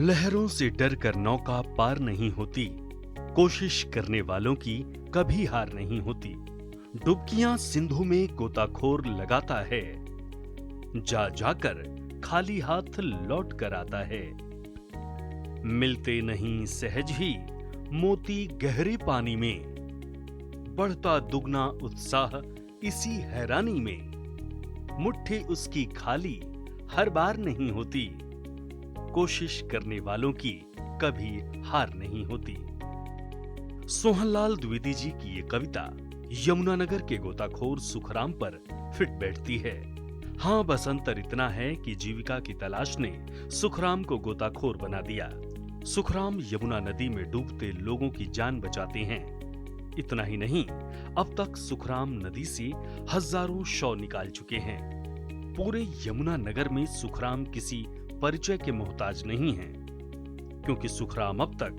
लहरों से डर कर नौका पार नहीं होती, कोशिश करने वालों की कभी हार नहीं होती। डुबकियां सिंधु में गोताखोर लगाता है, जा जाकर खाली हाथ लौट कर आता है। मिलते नहीं सहज ही मोती गहरे पानी में, बढ़ता दुगना उत्साह इसी हैरानी में। मुट्ठी उसकी खाली हर बार नहीं होती, कोशिश करने वालों की कभी हार नहीं होती। सोहनलाल द्विवेदी जी की ये कविता यमुनानगर के गोताखोर सुखराम पर फिट बैठती है। हाँ, बस अंतर इतना है कि जीविका की तलाश ने सुखराम को गोताखोर बना दिया। सुखराम यमुना नदी में डूबते लोगों की जान बचाते हैं। इतना ही नहीं, अब तक सुखराम नदी से हजारों शव निकाल चुके हैं। पूरे यमुना नगर में सुखराम किसी परिचय के मोहताज नहीं हैं, क्योंकि सुखराम अब तक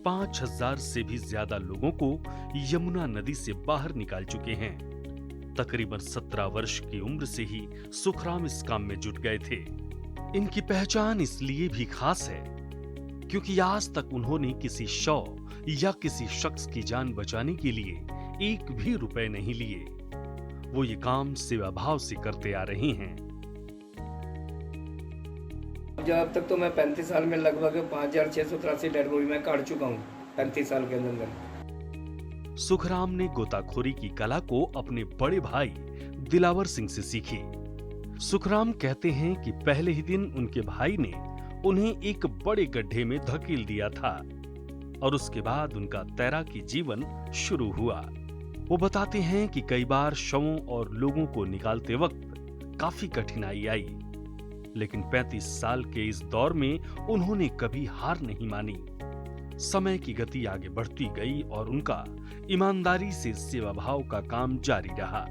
5000 से भी ज्यादा लोगों को यमुना नदी से बाहर निकाल चुके हैं। तकरीबन 17 वर्ष की उम्र से ही सुखराम इस काम में जुट गए थे। इनकी पहचान इसलिए भी खास है क्योंकि आज तक उन्होंने किसी शव या किसी शख्स की जान बचाने के लिए एक भी रुपए नहीं लिए। वो ये काम सेवा भाव से करते आ रहे हैं। अब तक तो मैं 35 साल में लगभग 5683 डेड बॉडी मैं काट चुका हूँ 35 साल के अंदर। सुखराम ने गोताखोरी की कला को अपने बड़े भाई दिलावर सिंह से सीखी। सुखराम कहते हैं कि पहले ही दिन उनके भाई ने उन्हें एक बड़े गड्ढे में धकेल दिया था और उसके बाद उनका तैराकी जीवन शुरू हुआ। वो बताते हैं कि कई बार शवों और लोगों को निकालते वक्त काफी कठिनाई आई, लेकिन 35 साल के इस दौर में उन्होंने कभी हार नहीं मानी। समय की गति आगे बढ़ती गई और उनका ईमानदारी से सेवा भाव का काम जारी रहा।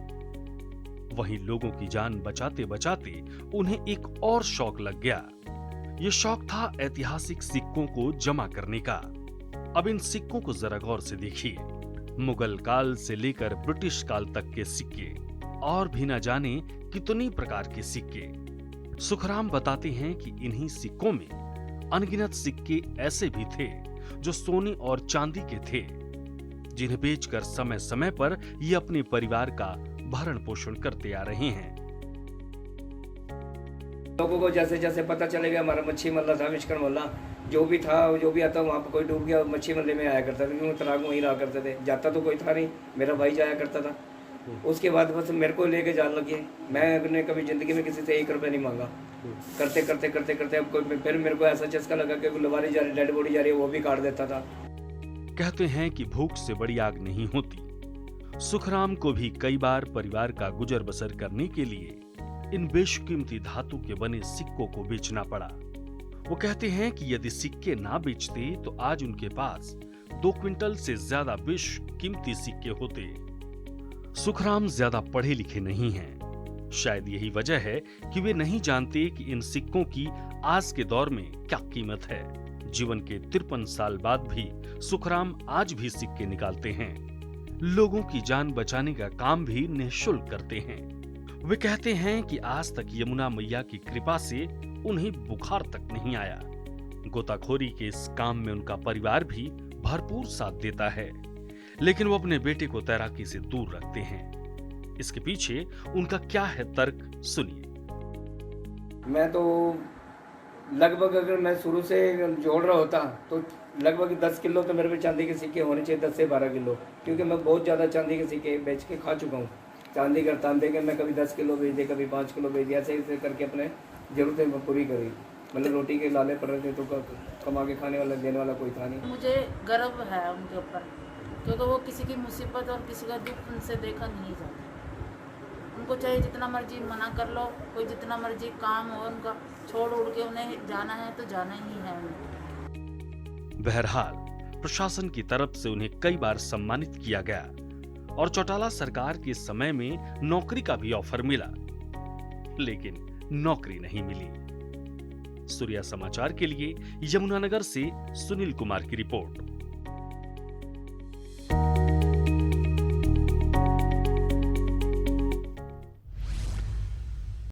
वहीं लोगों की जान बचाते बचाते उन्हें एक और शौक लग गया। ये शौक था ऐतिहासिक सिक्कों को जमा करने का। अब इन सिक्कों को जरा गौर से देखिए। मुगल काल से लेकर ब्रिटिश काल तक के सिक्के और भी न जाने कितनी प्रकार के सिक्के। सुखराम बताते हैं कि इन्हीं सिक्कों में अनगिनत सिक्के ऐसे भी थे जो सोने और चांदी के थे, जिन्हें बेचकर समय समय पर ये अपने परिवार का भरण पोषण करते आ रहे हैं। लोगों को जैसे जैसे पता चलेगा हमारा मच्छी मल्ला था, विश्वकर्मा मोहल्ला जो भी था, जो भी आता वहाँ पर कोई डूब गया मच्छी मल्ले में आया करता था, क्योंकि तलाक वहीं रहा करते थे। जाता तो कोई था नहीं, मेरा भाई जाया करता था। उसके बाद बस मेरे को लेके जान लगे। मैंने कभी जिंदगी में किसी से 1 रुपया नहीं मांगा। करते करते करते करते अब कोई फिर मेरे को ऐसा चस्का लगा कि लवारी जा रही, डेड बॉडी जा रही है, वो भी काट देता था। कहते हैं कि भूख से बड़ी आग नहीं होती। सुखराम को भी कई बार परिवार का गुजर बसर करने के लिए इन बेशकीमती धातु के बने सिक्कों को बेचना पड़ा। वो कहते हैं कि यदि सिक्के ना बेचते तो आज उनके पास 2 क्विंटल से ज्यादा बेशकीमती सिक्के होते। सुखराम ज्यादा पढ़े लिखे नहीं हैं। शायद यही वजह है कि वे नहीं जानते कि इन सिक्कों की आज के दौर में क्या कीमत है। जीवन के 53 साल बाद भी सुखराम आज भी सिक्के निकालते हैं। लोगों की जान बचाने का काम भी निःशुल्क करते हैं। वे कहते हैं कि आज तक यमुना मैया की कृपा से उन्हें बुखार तक नहीं आया। गोताखोरी के इस काम में उनका परिवार भी भरपूर साथ देता है, लेकिन वो अपने बेटे को तैराकी से दूर रखते हैं। इसके पीछे उनका क्या है तर्क, सुनिए। मैं तो लगभग अगर मैं शुरू से जोड़ रहा होता तो लगभग 10 किलो तो मेरे पे चांदी के सिक्के होने चाहिए, 10 से 12 किलो, क्योंकि मैं बहुत ज़्यादा चांदी के सिक्के बेच के खा चुका हूँ। चांदी का तांबे के मैं कभी 10 किलो बेच दिए, कभी 5 किलो बेच दिया, ऐसे ऐसे करके अपने जरूरतें पूरी करी। मतलब रोटी के लाले पड़ रहे थे तो कमा के खाने वाला देने वाला कोई था नहीं। मुझे गर्व है उनके ऊपर, क्योंकि वो किसी की मुसीबत और किसी का दुख उनसे देखा नहीं जाता। उनको चाहे जितना मर्जी मना कर लो, कोई जितना मर्जी काम हो, उनका छोड़ उड़ के उन्हें जाना है तो जाना ही है उन्हें। बहरहाल प्रशासन की तरफ से उन्हें कई बार सम्मानित किया गया और चौटाला सरकार के समय में नौकरी का भी ऑफर मिला, लेकिन नौकरी नहीं मिली। सूर्या समाचार के लिए यमुनानगर से सुनील कुमार की रिपोर्ट।